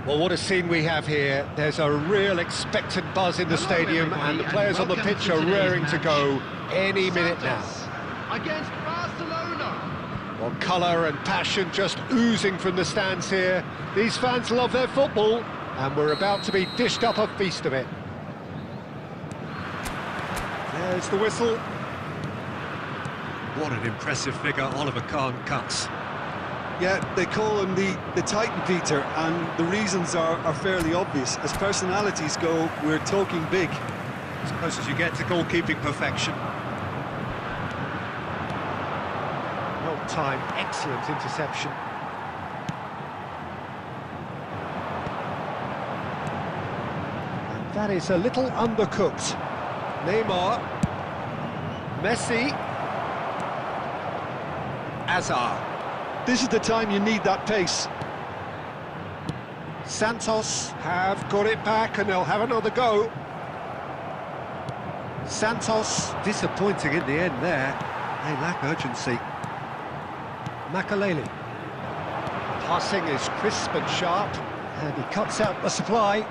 Well, what a scene we have here. There's a real expectant buzz in the stadium, and the players on the pitch are raring to go any minute now. Against Barcelona. Well, colour and passion just oozing from the stands here. These fans love their football, and we're about to be dished up a feast of it. There's the whistle. What an impressive figure Oliver Kahn cuts. Yeah, they call him the Titan, Peter, and the reasons are fairly obvious. As personalities go, we're talking big. As close as you get to goalkeeping perfection. Well timed, excellent interception. And that is a little undercooked. Neymar. Messi. Hazard. This is the time you need that pace. Santos have got it back and they'll have another go. Santos, disappointing in the end there. They lack urgency. Makaleli. Passing is crisp and sharp, and he cuts out the supply.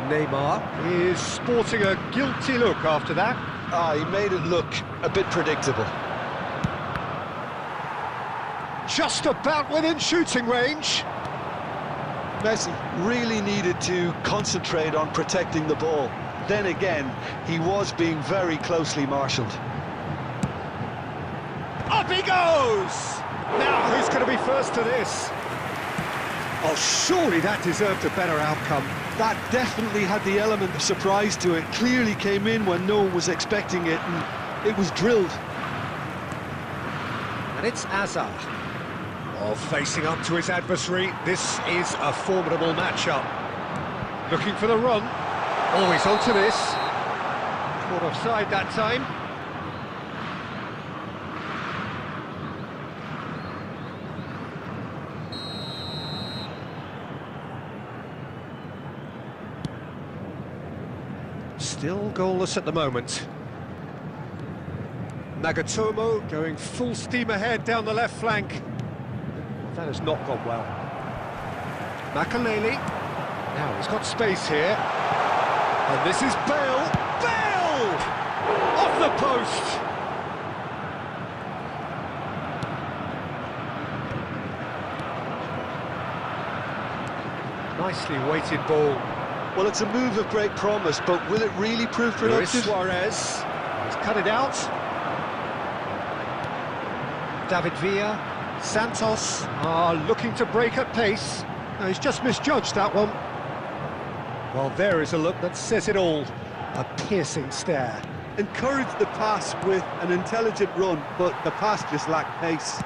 Neymar is sporting a guilty look after that. He made it look a bit predictable. Just about within shooting range. Messi really needed to concentrate on protecting the ball. Then again, he was being very closely marshalled. Up he goes! Now who's going to be first to this? Oh, surely that deserved a better outcome. That definitely had the element of surprise to it. Clearly came in when no one was expecting it, and it was drilled. And it's Hazard. Oh, facing up to his adversary, this is a formidable matchup. Looking for the run. Oh, he's onto this. Caught offside that time. Still goalless at the moment. Nagatomo going full steam ahead down the left flank. Well, that has not gone well. Makaleli. Now he's got space here. And this is Bale. Bale! Off the post! Nicely weighted ball. Well, it's a move of great promise, but will it really prove productive? Suarez. He's cut it out. David Villa. Santos are looking to break at pace. No, he's just misjudged that one. Well, there is a look that says it all. A piercing stare. Encouraged the pass with an intelligent run, but the pass just lacked pace.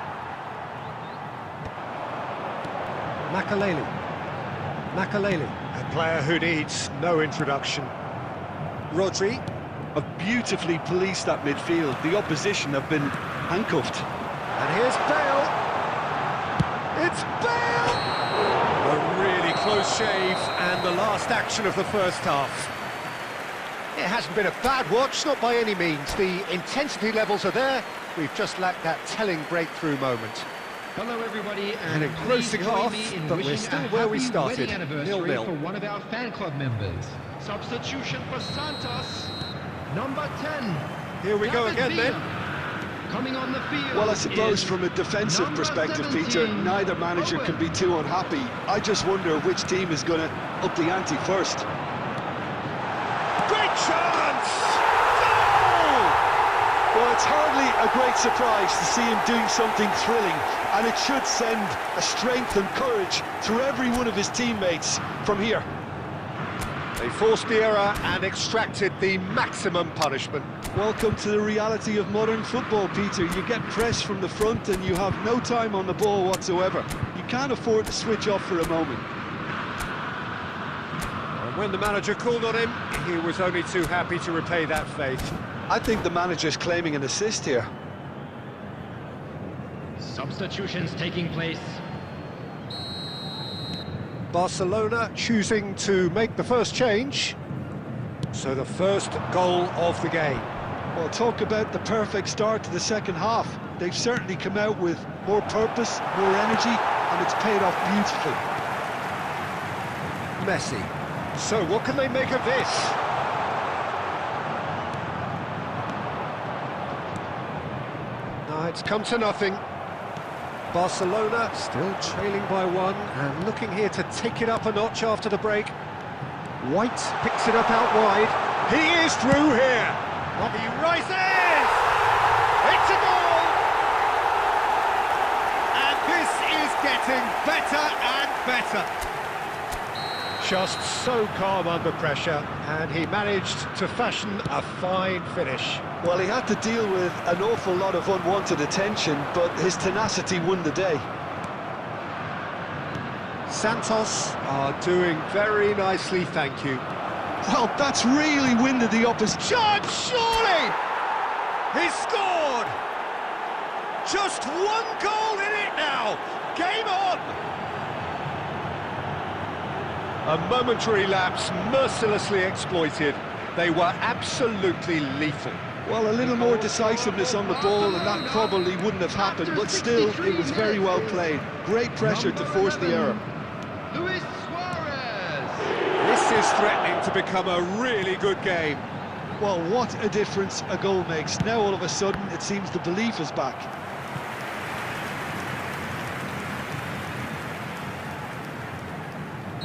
Makaleli. Makaleli. A player who needs no introduction. Rodri. Have beautifully policed that midfield. The opposition have been handcuffed. And here's Bale. It's Bale! A really close shave, and the last action of the first half. It hasn't been a bad watch, not by any means. The intensity levels are there. We've just lacked that telling breakthrough moment. Hello, everybody, An engrossing half, but we're still where we started, 0-0. For one of our fan club members. Substitution for Santos, number 10. Here we go again, then. Coming on the field. Well, I suppose from a defensive perspective, 17, Peter, neither manager can be too unhappy. I just wonder which team is going to up the ante first. Great chance! Goal! Well, it's hardly a great surprise to see him doing something thrilling, and it should send a strength and courage through every one of his teammates from here. They forced the error and extracted the maximum punishment. Welcome to the reality of modern football, Peter. You get pressed from the front and you have no time on the ball whatsoever. You can't afford to switch off for a moment. And when the manager called on him, he was only too happy to repay that faith. I think the manager's claiming an assist here. Substitutions taking place. Barcelona choosing to make the first change. So the first goal of the game. Well, talk about the perfect start to the second half. They've certainly come out with more purpose, more energy, and it's paid off beautifully. Messi. So what can they make of this? No, it's come to nothing. Barcelona still trailing by one and looking here to take it up a notch after the break. White picks it up out wide. He is through here. Well, he rises! It's a goal! And this is getting better and better. Just so calm under pressure, and he managed to fashion a fine finish. Well, he had to deal with an awful lot of unwanted attention, but his tenacity won the day. Santos are doing very nicely, thank you. Well, that's really winded the opposition. Chance, surely! He scored! Just one goal in it now! Game on! A momentary lapse mercilessly exploited. They were absolutely lethal. Well, a little more decisiveness on the ball and that probably wouldn't have happened, but still, it was very well played. Great pressure to force the error. Luis Suarez. This is threatening to become a really good game. Well, what a difference a goal makes. Now, all of a sudden, it seems the belief is back.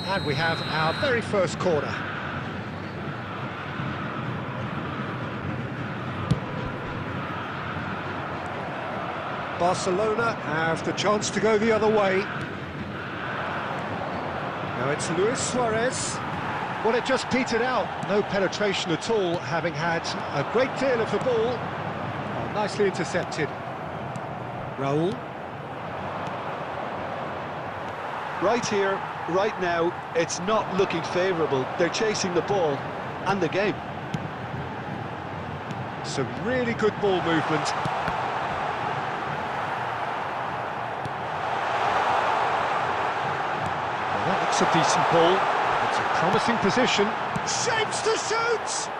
And we have our very first corner. Barcelona have the chance to go the other way. Now it's Luis Suarez. Well, it just petered out. No penetration at all, having had a great deal of the ball. Oh, nicely intercepted. Raul. Right here, right now, it's not looking favourable. They're chasing the ball and the game. Some really good ball movement. Well, that looks a decent ball. It's a promising position. Shapes to shoot!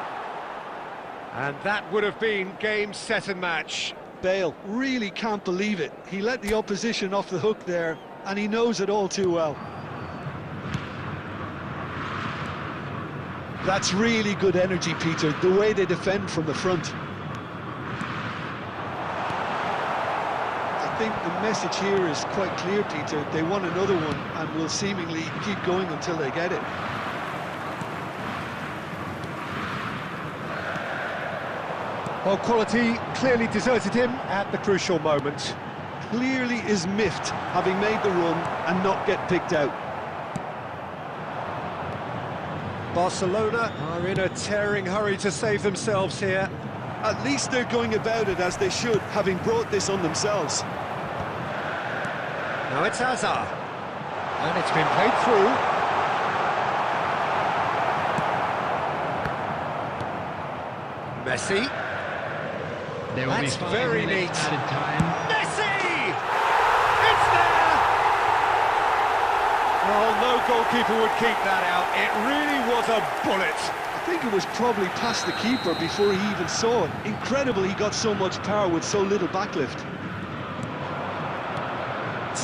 And that would have been game, set and match. Bale really can't believe it. He let the opposition off the hook there, and he knows it all too well. That's really good energy, Peter, the way they defend from the front. I think the message here is quite clear, Peter. They want another one and will seemingly keep going until they get it. Well, quality clearly deserted him at the crucial moment. Clearly is miffed, having made the run and not get picked out. Barcelona are in a tearing hurry to save themselves here. At least they're going about it as they should, having brought this on themselves. Now it's Hazard. And it's been played through. Messi. There will That's be 5 very minutes neat. added time. Messi! It's there! Oh, no goalkeeper would keep that out. It really was a bullet. I think it was probably past the keeper before he even saw it. Incredible he got so much power with so little backlift.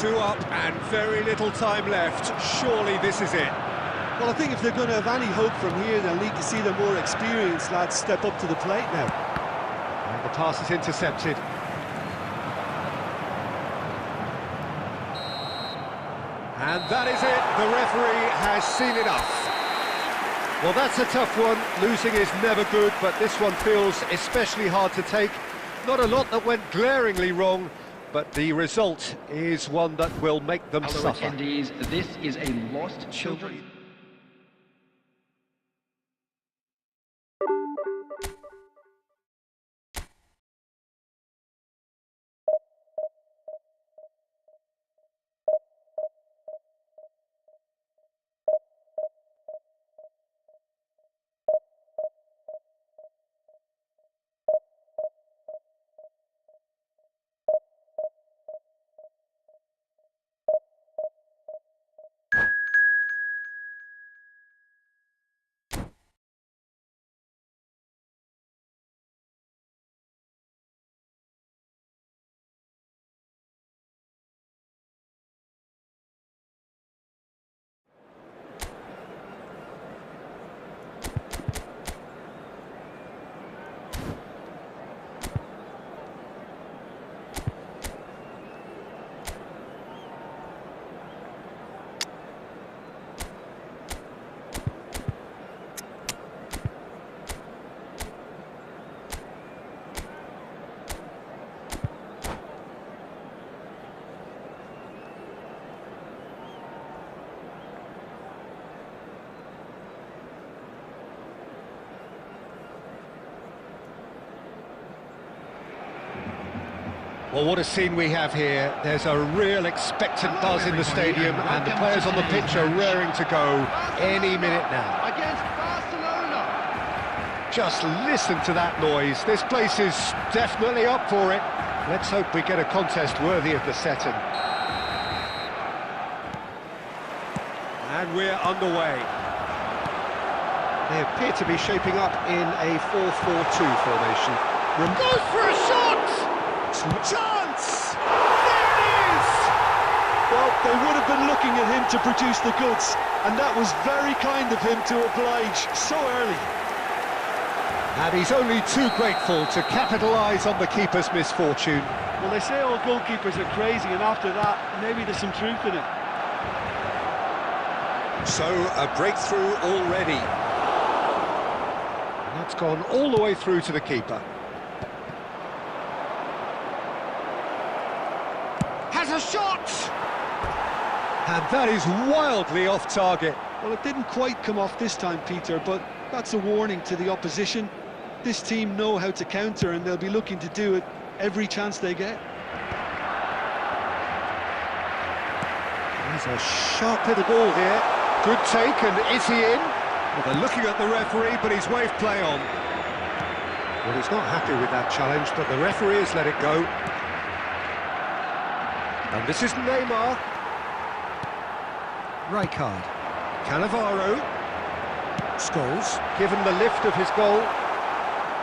2 up and very little time left. Surely this is it. Well, I think if they're going to have any hope from here, they'll need to see the more experienced lads step up to the plate now. And the pass is intercepted. And that is it. The referee has seen enough. Well, that's a tough one. Losing is never good, but this one feels especially hard to take. Not a lot that went glaringly wrong, but the result is one that will make them Hello suffer. attendees, this is a lost children. Well, what a scene we have here. There's a real expectant buzz in the stadium, and the players on the pitch are raring to go any minute now. Against Barcelona. Just listen to that noise. This place is definitely up for it. Let's hope we get a contest worthy of the setting. And we're underway. They appear to be shaping up in a 4-4-2 formation. Goes for a shot! Chance! There it is! Well, they would have been looking at him to produce the goods, and that was very kind of him to oblige so early. And he's only too grateful to capitalise on the keeper's misfortune. Well, they say all goalkeepers are crazy, and after that, maybe there's some truth in it. So, a breakthrough already. And that's gone all the way through to the keeper. Has a shot! And that is wildly off target. Well, it didn't quite come off this time, Peter, but that's a warning to the opposition. This team know how to counter, and they'll be looking to do it every chance they get. There's a sharp little ball here. Good take, and is he in? Well, they're looking at the referee, but he's waved play on. Well, he's not happy with that challenge, but the referee has let it go. And this is Neymar. Rijkaard. Cannavaro. Scholes, given the lift of his goal.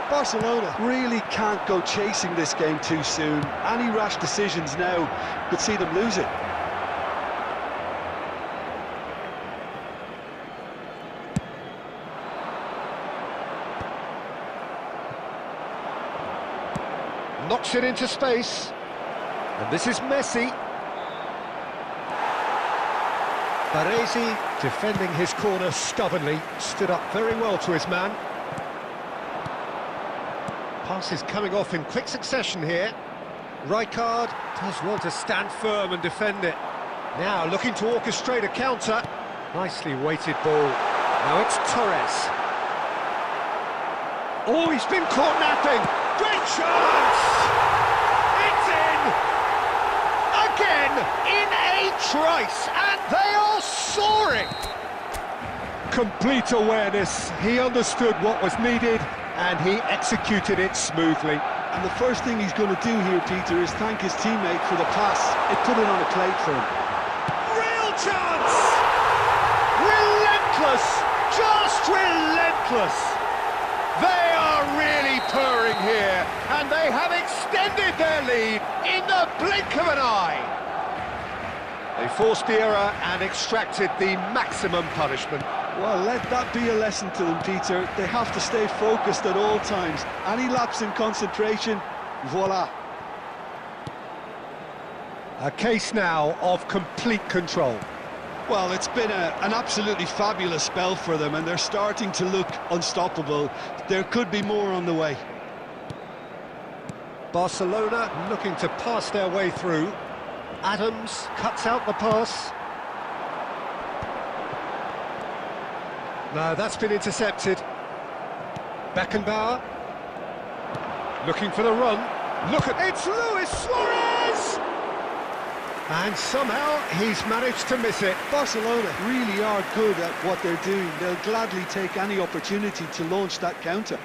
Barcelona really can't go chasing this game too soon. Any rash decisions now could see them lose it. Knocks it into space. And this is Messi. Baresi, defending his corner stubbornly, stood up very well to his man. Pass is coming off in quick succession here. Rijkaard does want to stand firm and defend it. Now looking to orchestrate a counter. Nicely weighted ball. Now it's Torres. Oh, he's been caught napping. Great chance! It's in! Again, in a trice, and they are soaring! Complete awareness. He understood what was needed, and he executed it smoothly. And the first thing he's going to do here, Peter, is thank his teammate for the pass. It put it on a plate for him. Real chance! Relentless! Just relentless! They are really purring here, and they have extended their lead in the blink of an eye. They forced the error and extracted the maximum punishment. Well, let that be a lesson to them, Peter. They have to stay focused at all times. Any lapse in concentration, voila. A case now of complete control. Well, it's been an absolutely fabulous spell for them, and they're starting to look unstoppable. There could be more on the way. Barcelona looking to pass their way through. Adams cuts out the pass. No, that's been intercepted. Beckenbauer looking for the run. Look at it's Luis Suarez! And somehow he's managed to miss it. Barcelona really are good at what they're doing. They'll gladly take any opportunity to launch that counter.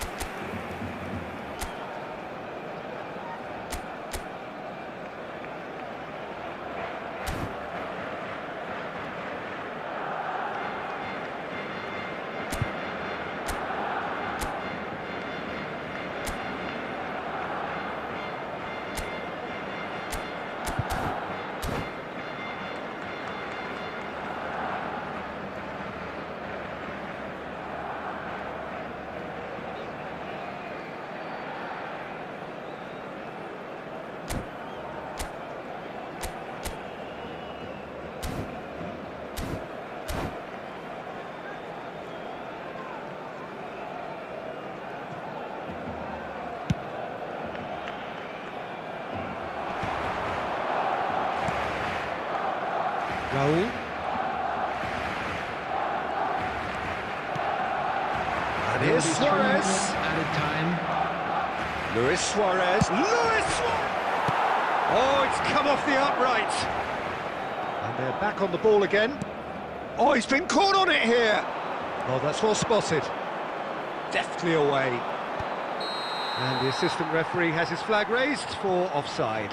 Raul. And here's Suarez. Added time. Luis Suarez. Luis Suarez! Oh, it's come off the upright. And they're back on the ball again. Oh, he's been caught on it here. Oh, that's well spotted. Deftly away. And the assistant referee has his flag raised for offside.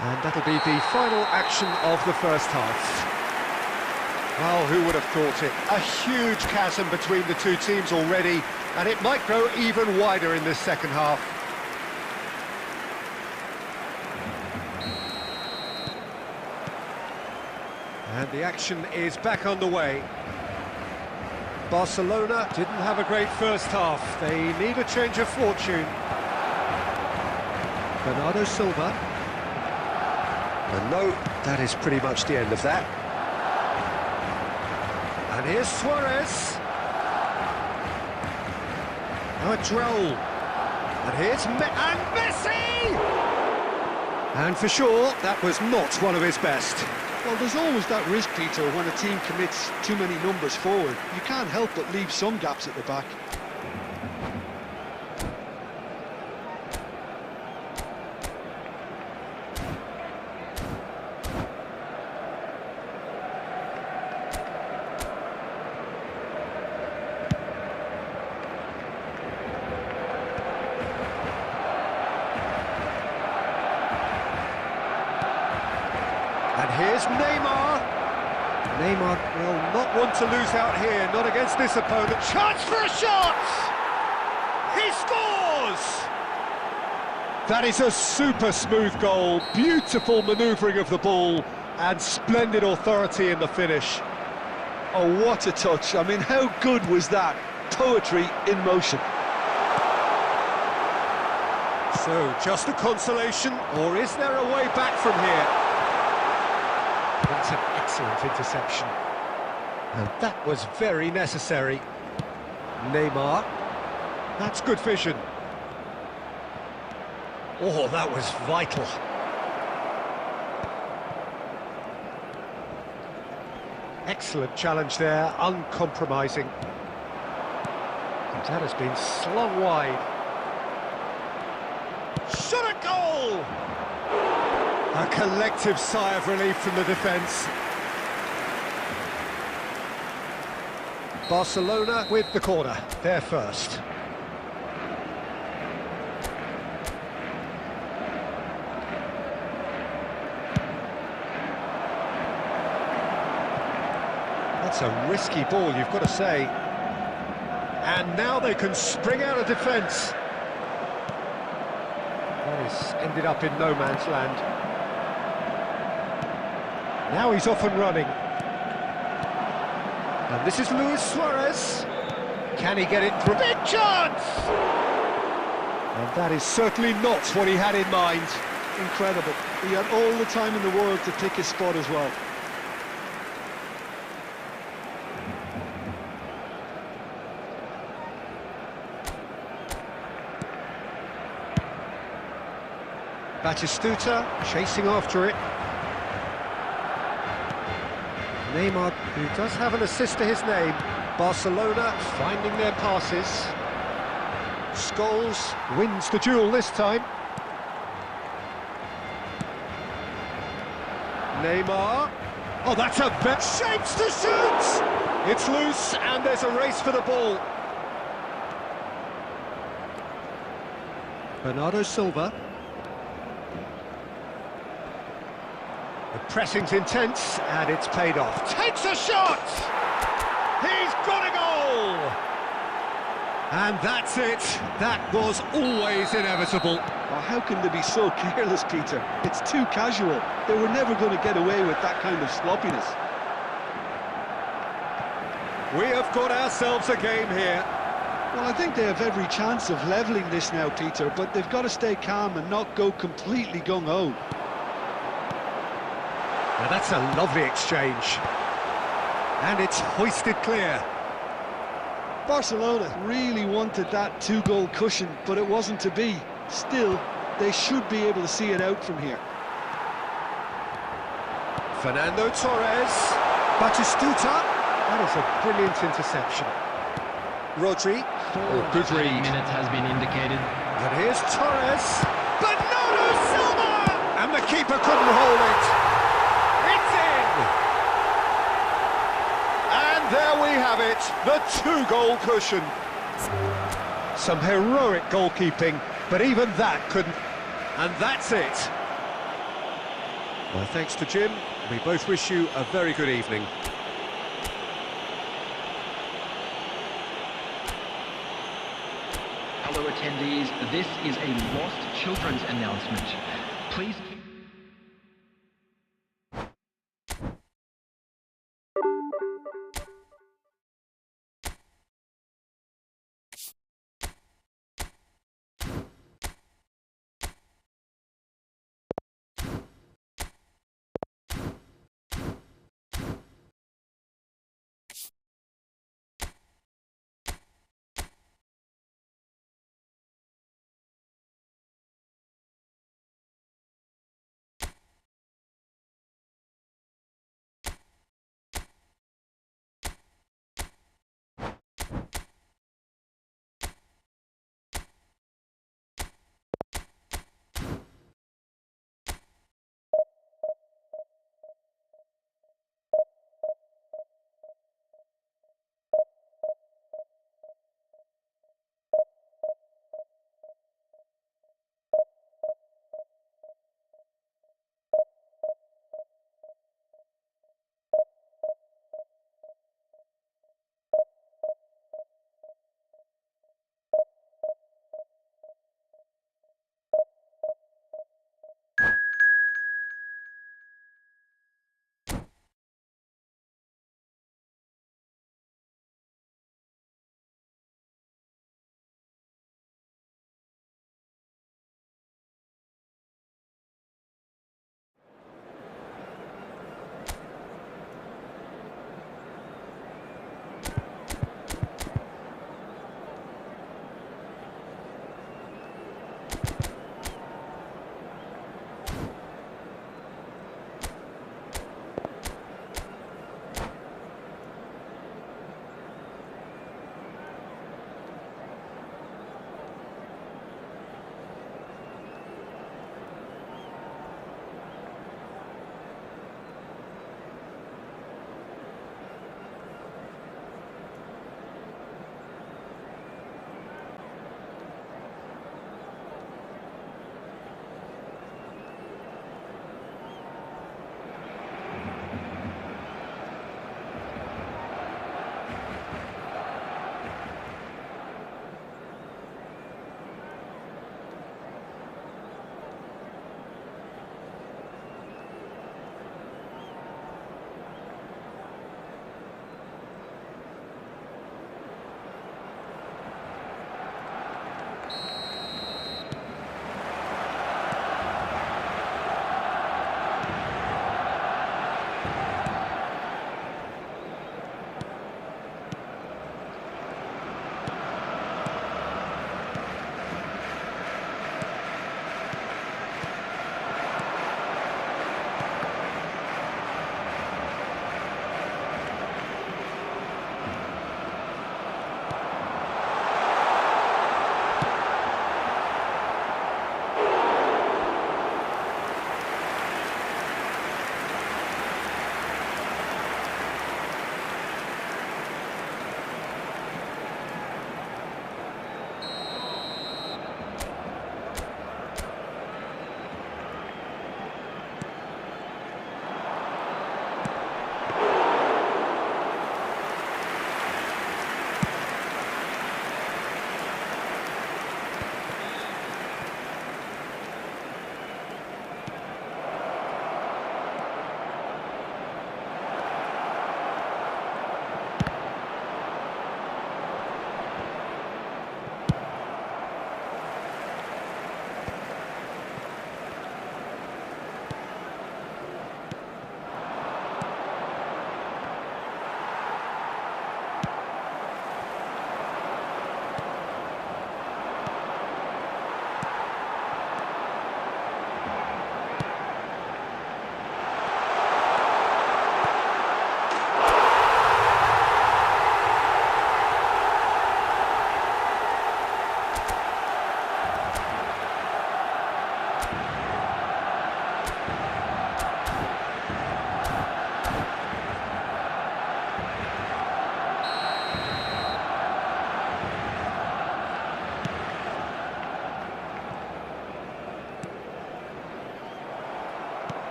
And that'll be the final action of the first half. Well, who would have thought it? A huge chasm between the two teams already, and it might grow even wider in this second half. And the action is back underway. Barcelona didn't have a great first half. They need a change of fortune. Bernardo Silva. And no, that is pretty much the end of that. And here's Suarez. Now a Droll. And here's Messi! And for sure, that was not one of his best. Well, there's always that risk, Peter, when a team commits too many numbers forward. You can't help but leave some gaps at the back. And here's Neymar. Neymar will not want to lose out here, not against this opponent. Chance for a shot! He scores! That is a super smooth goal, beautiful manoeuvring of the ball, and splendid authority in the finish. Oh, what a touch. I mean, how good was that? Poetry in motion. So, just a consolation, or is there a way back from here? That's an excellent interception. And that was very necessary. Neymar. That's good vision. Oh, that was vital. Excellent challenge there, uncompromising. And that has been slung wide. Shot a goal! A collective sigh of relief from the defence. Barcelona with the corner, they're first. That's a risky ball, you've got to say. And now they can spring out of defence. That has ended up in no man's land. Now he's off and running. And this is Luis Suarez. Can he get it through? Big chance! And that is certainly not what he had in mind. Incredible. He had all the time in the world to pick his spot as well. Batistuta chasing after it. Neymar, who does have an assist to his name. Barcelona finding their passes. Scholes wins the duel this time. Neymar. Oh, that's a bet. Shapes to shoot! It's loose, and there's a race for the ball. Bernardo Silva. The pressing's intense, and it's paid off. Takes a shot! He's got a goal! And that's it. That was always inevitable. Oh, how can they be so careless, Peter? It's too casual. They were never going to get away with that kind of sloppiness. We have got ourselves a game here. Well, I think they have every chance of levelling this now, Peter, but they've got to stay calm and not go completely gung-ho. Now that's a lovely exchange. And it's hoisted clear. Barcelona really wanted that two-goal cushion, but it wasn't to be. Still, they should be able to see it out from here. Fernando Torres. Batistuta. That is a brilliant interception. Rodri. Oh, good read. Minutes has been indicated. And here's Torres. Bernardo Silva! And the keeper couldn't hold it. It's in! And there we have it, the 2-goal cushion. Some heroic goalkeeping, but even that couldn't. And that's it. My thanks to Jim. We both wish you a very good evening. Hello attendees, this is a Lost Children's announcement. Please keep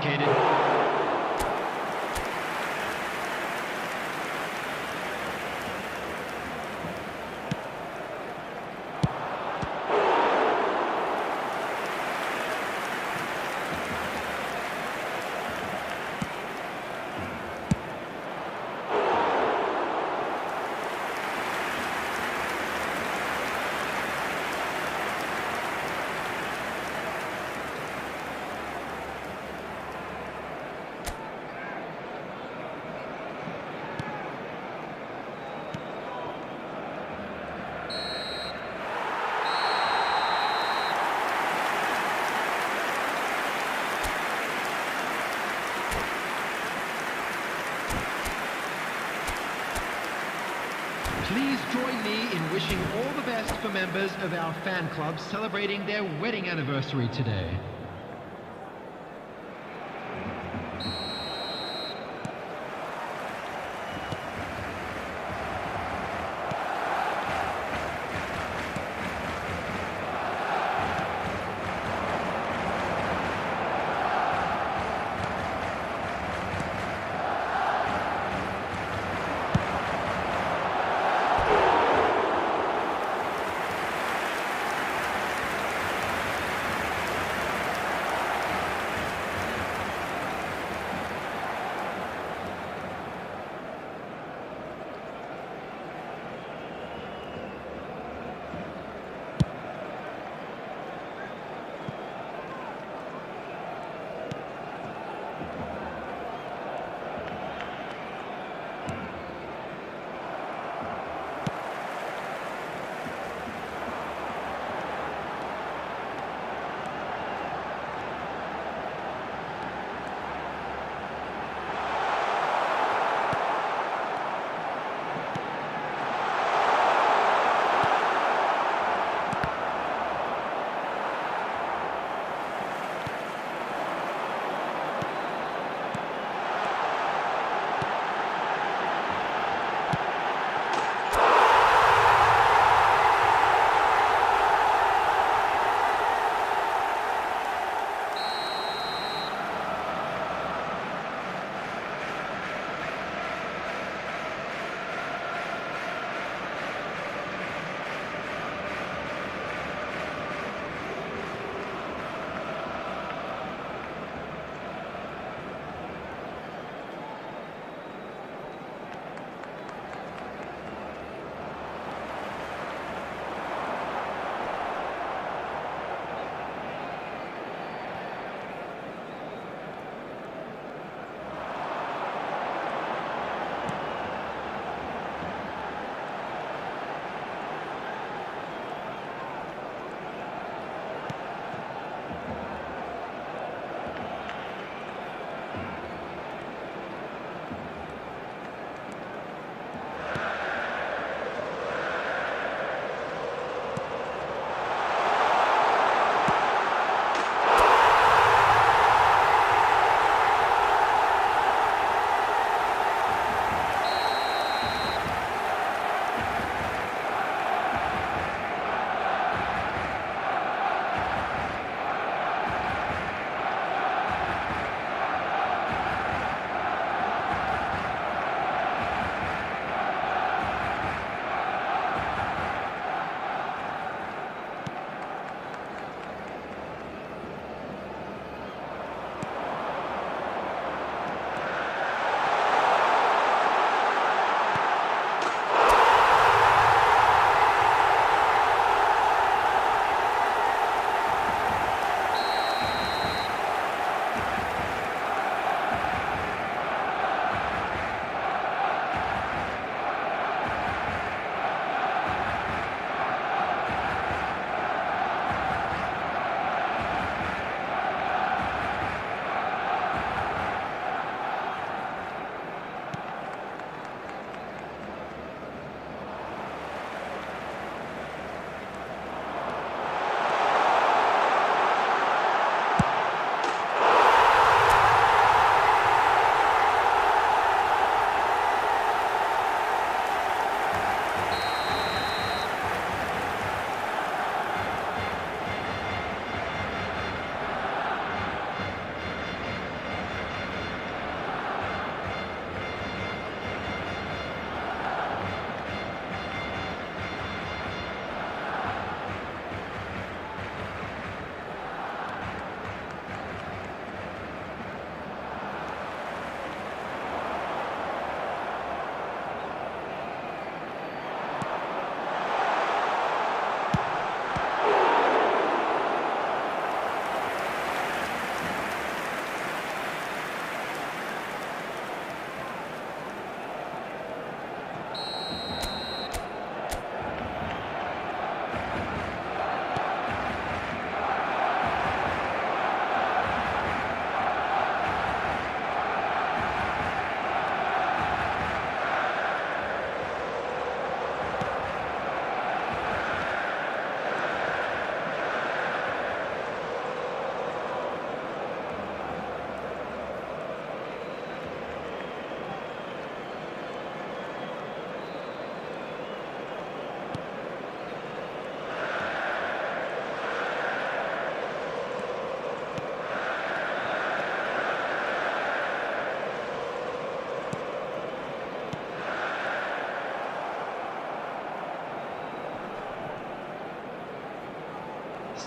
indicated. Please join me in wishing all the best for members of our fan club celebrating their wedding anniversary today.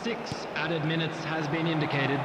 6 added minutes has been indicated.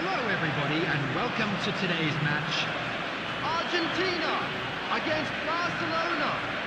Hello everybody and welcome to today's match. Argentina against Barcelona.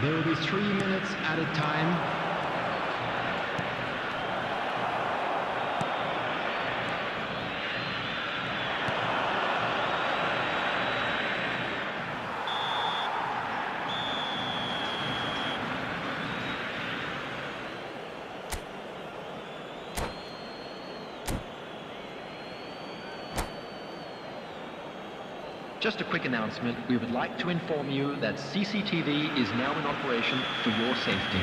There will be 3 minutes added time. Just a quick announcement, we would like to inform you that CCTV is now in operation for your safety.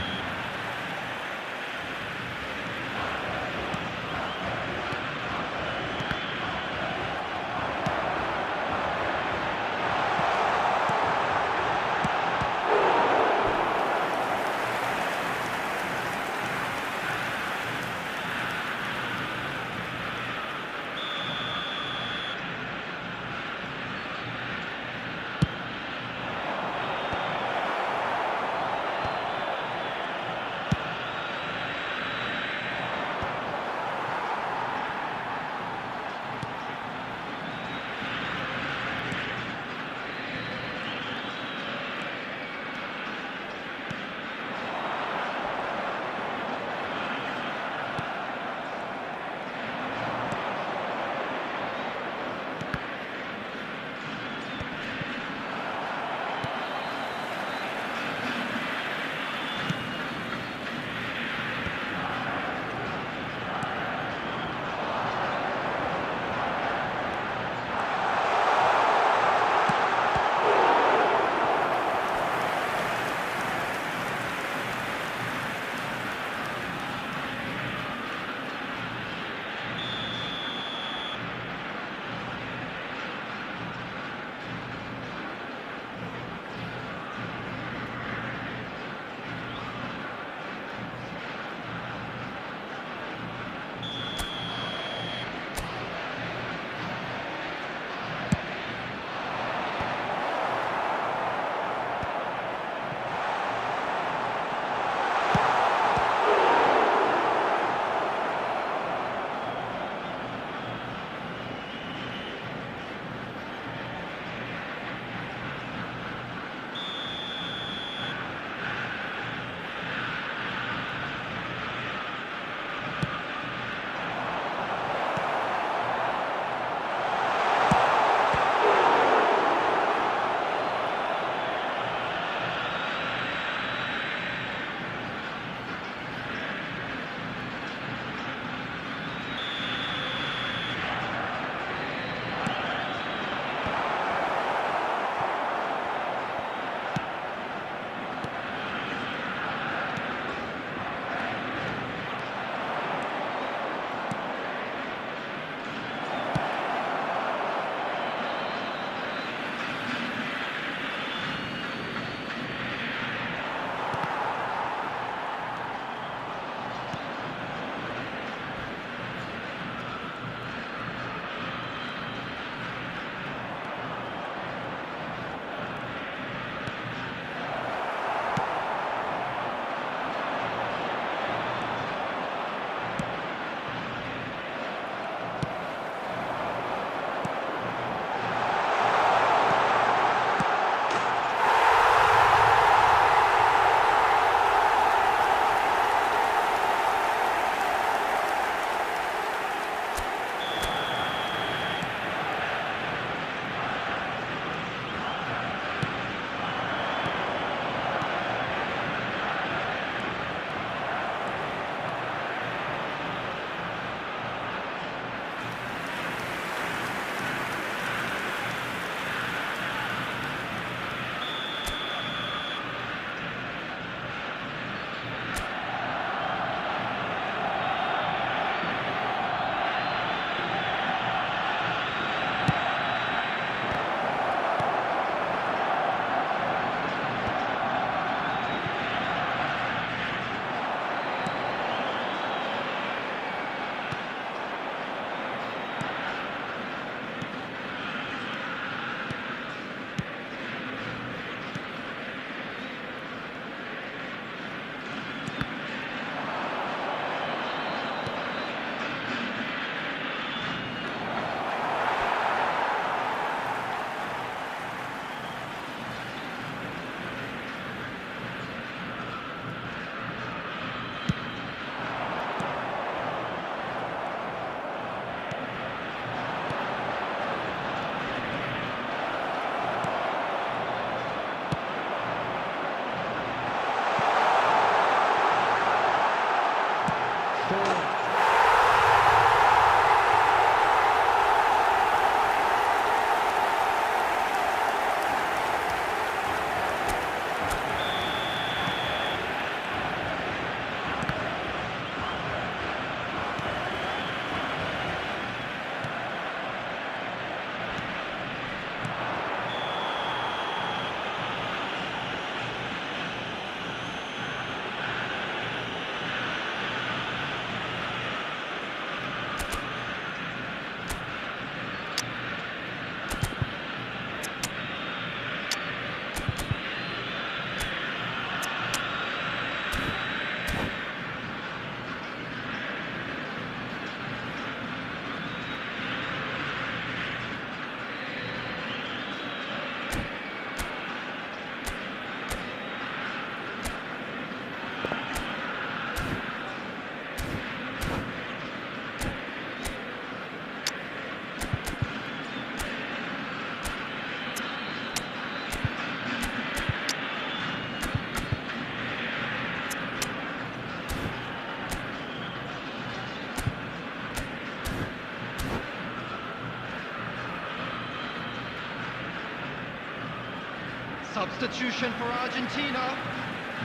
Substitution for Argentina.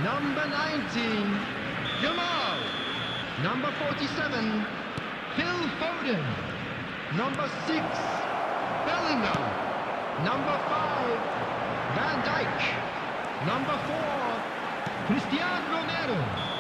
Number 19, Yamal. Number 47, Phil Foden. Number 6, Bellingham. Number 5, Van Dijk. Number 4, Cristiano Ronaldo.